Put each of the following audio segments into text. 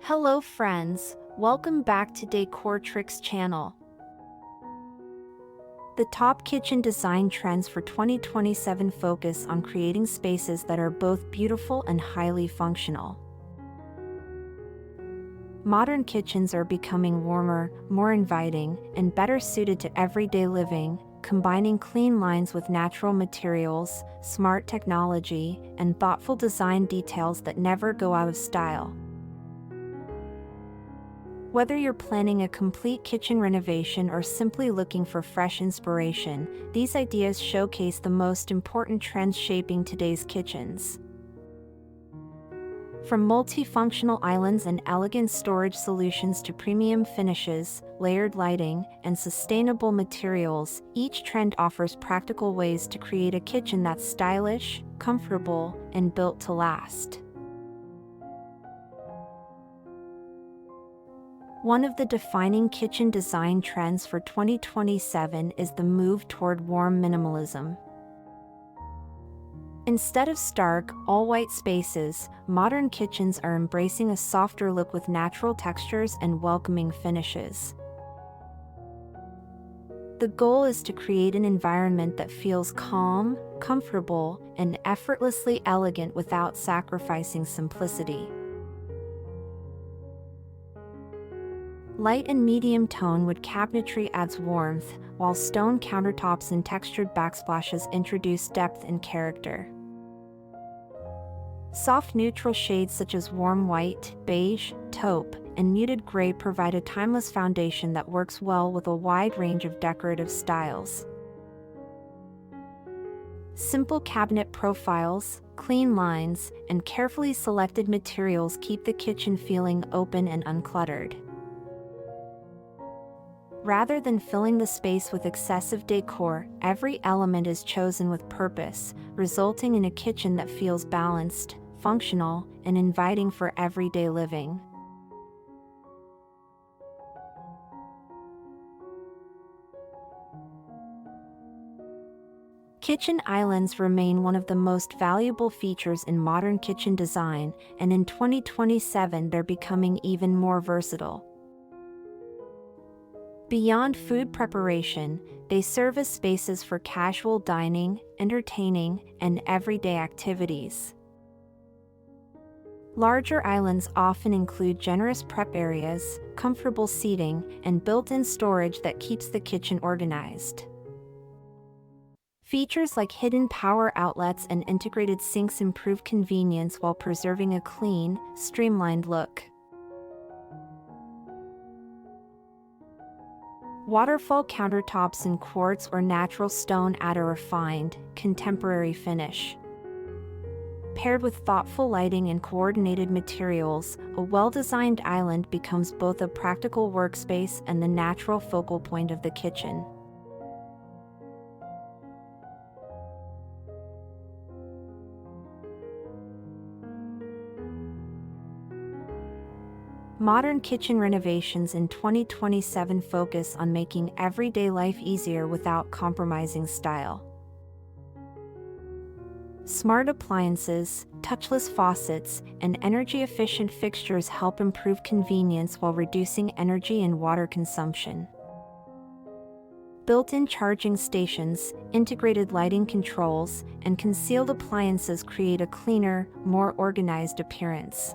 Hello friends, welcome back to Decor Tricks channel. The top kitchen design trends for 2027 focus on creating spaces that are both beautiful and highly functional. Modern kitchens are becoming warmer, more inviting, and better suited to everyday living, combining clean lines with natural materials, smart technology, and thoughtful design details that never go out of style. Whether you're planning a complete kitchen renovation or simply looking for fresh inspiration, these ideas showcase the most important trends shaping today's kitchens. From multifunctional islands and elegant storage solutions to premium finishes, layered lighting, and sustainable materials, each trend offers practical ways to create a kitchen that's stylish, comfortable, and built to last. One of the defining kitchen design trends for 2027 is the move toward warm minimalism. Instead of stark, all-white spaces, modern kitchens are embracing a softer look with natural textures and welcoming finishes. The goal is to create an environment that feels calm, comfortable, and effortlessly elegant without sacrificing simplicity. Light and medium tone wood cabinetry adds warmth, while stone countertops and textured backsplashes introduce depth and character. Soft neutral shades such as warm white, beige, taupe, and muted gray provide a timeless foundation that works well with a wide range of decorative styles. Simple cabinet profiles, clean lines, and carefully selected materials keep the kitchen feeling open and uncluttered. Rather than filling the space with excessive decor, every element is chosen with purpose, resulting in a kitchen that feels balanced, functional, and inviting for everyday living. Kitchen islands remain one of the most valuable features in modern kitchen design, and in 2027 they're becoming even more versatile. Beyond food preparation, they serve as spaces for casual dining, entertaining, and everyday activities. Larger islands often include generous prep areas, comfortable seating, and built-in storage that keeps the kitchen organized. Features like hidden power outlets and integrated sinks improve convenience while preserving a clean, streamlined look. Waterfall countertops in quartz or natural stone add a refined, contemporary finish. Paired with thoughtful lighting and coordinated materials, a well-designed island becomes both a practical workspace and the natural focal point of the kitchen. Modern kitchen renovations in 2027 focus on making everyday life easier without compromising style. Smart appliances, touchless faucets, and energy-efficient fixtures help improve convenience while reducing energy and water consumption. Built-in charging stations, integrated lighting controls, and concealed appliances create a cleaner, more organized appearance.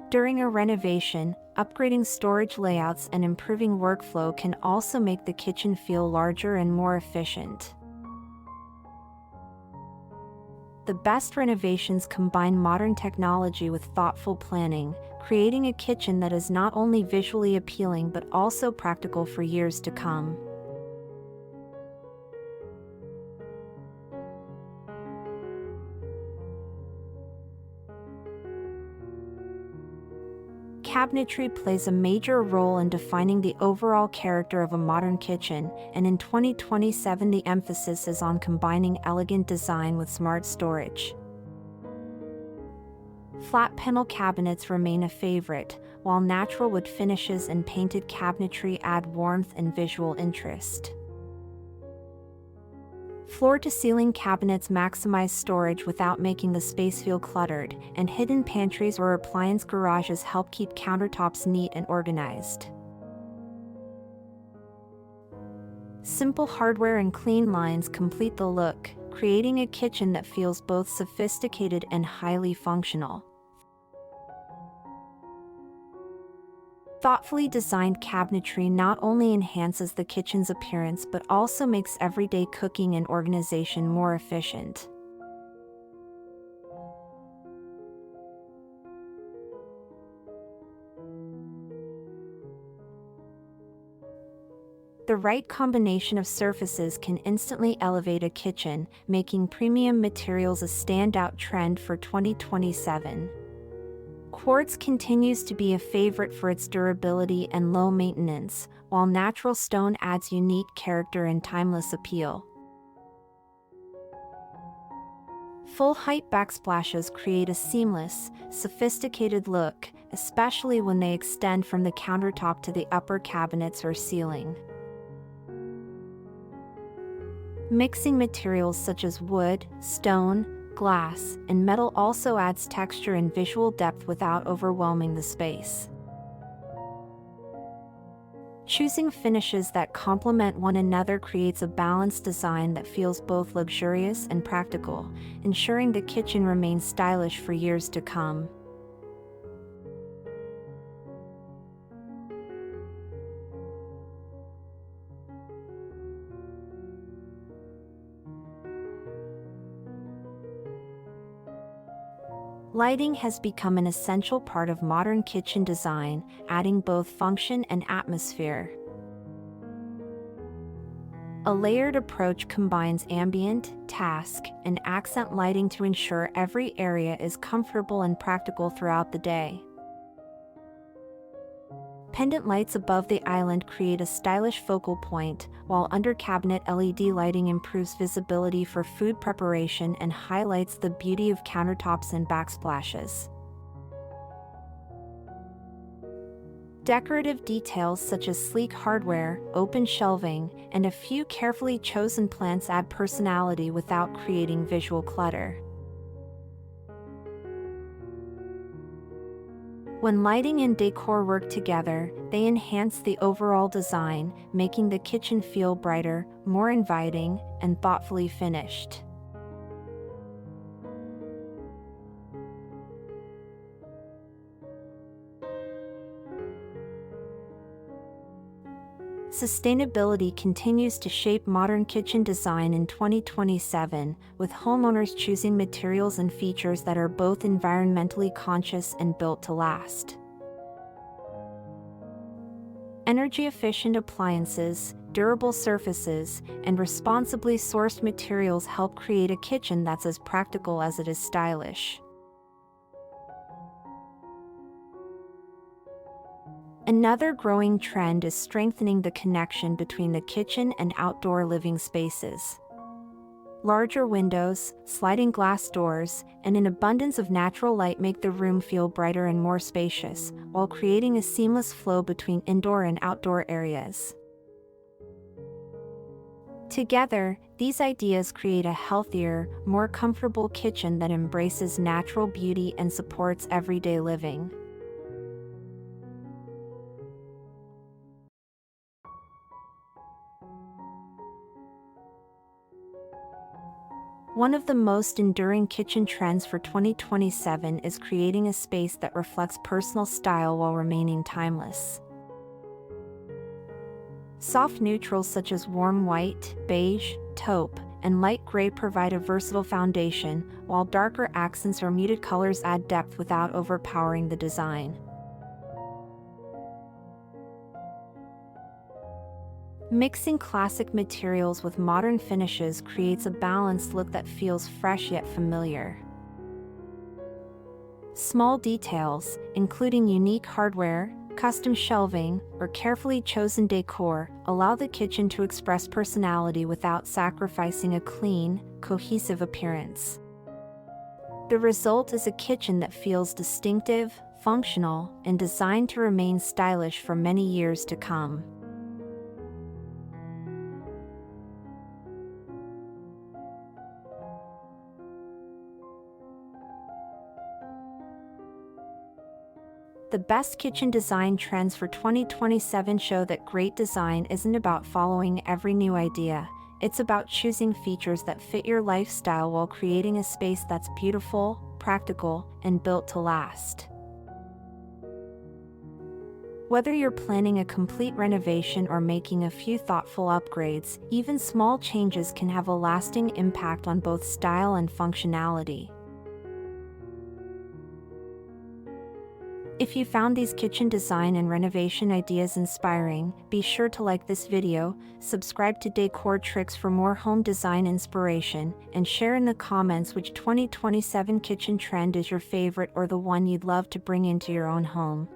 During a renovation, upgrading storage layouts and improving workflow can also make the kitchen feel larger and more efficient. The best renovations combine modern technology with thoughtful planning, creating a kitchen that is not only visually appealing but also practical for years to come. Cabinetry plays a major role in defining the overall character of a modern kitchen, and in 2027 the emphasis is on combining elegant design with smart storage. Flat panel cabinets remain a favorite, while natural wood finishes and painted cabinetry add warmth and visual interest. Floor-to-ceiling cabinets maximize storage without making the space feel cluttered, and hidden pantries or appliance garages help keep countertops neat and organized. Simple hardware and clean lines complete the look, creating a kitchen that feels both sophisticated and highly functional. Thoughtfully designed cabinetry not only enhances the kitchen's appearance but also makes everyday cooking and organization more efficient. The right combination of surfaces can instantly elevate a kitchen, making premium materials a standout trend for 2027. Quartz continues to be a favorite for its durability and low maintenance, while natural stone adds unique character and timeless appeal. Full-height backsplashes create a seamless, sophisticated look, especially when they extend from the countertop to the upper cabinets or ceiling. Mixing materials such as wood, stone, glass, and metal also adds texture and visual depth without overwhelming the space. Choosing finishes that complement one another creates a balanced design that feels both luxurious and practical, ensuring the kitchen remains stylish for years to come. Lighting has become an essential part of modern kitchen design, adding both function and atmosphere. A layered approach combines ambient, task, and accent lighting to ensure every area is comfortable and practical throughout the day. Pendant lights above the island create a stylish focal point, while under-cabinet LED lighting improves visibility for food preparation and highlights the beauty of countertops and backsplashes. Decorative details such as sleek hardware, open shelving, and a few carefully chosen plants add personality without creating visual clutter. When lighting and decor work together, they enhance the overall design, making the kitchen feel brighter, more inviting, and thoughtfully finished. Sustainability continues to shape modern kitchen design in 2027, with homeowners choosing materials and features that are both environmentally conscious and built to last. Energy-efficient appliances, durable surfaces, and responsibly sourced materials help create a kitchen that's as practical as it is stylish. Another growing trend is strengthening the connection between the kitchen and outdoor living spaces. Larger windows, sliding glass doors, and an abundance of natural light make the room feel brighter and more spacious, while creating a seamless flow between indoor and outdoor areas. Together, these ideas create a healthier, more comfortable kitchen that embraces natural beauty and supports everyday living. One of the most enduring kitchen trends for 2027 is creating a space that reflects personal style while remaining timeless. Soft neutrals such as warm white, beige, taupe, and light gray provide a versatile foundation, while darker accents or muted colors add depth without overpowering the design. Mixing classic materials with modern finishes creates a balanced look that feels fresh yet familiar. Small details, including unique hardware, custom shelving, or carefully chosen decor, allow the kitchen to express personality without sacrificing a clean, cohesive appearance. The result is a kitchen that feels distinctive, functional, and designed to remain stylish for many years to come. The best kitchen design trends for 2027 show that great design isn't about following every new idea. It's about choosing features that fit your lifestyle while creating a space that's beautiful, practical, and built to last. Whether you're planning a complete renovation or making a few thoughtful upgrades, even small changes can have a lasting impact on both style and functionality. If you found these kitchen design and renovation ideas inspiring, be sure to like this video, subscribe to Decor Tricks for more home design inspiration, and share in the comments which 2027 kitchen trend is your favorite or the one you'd love to bring into your own home.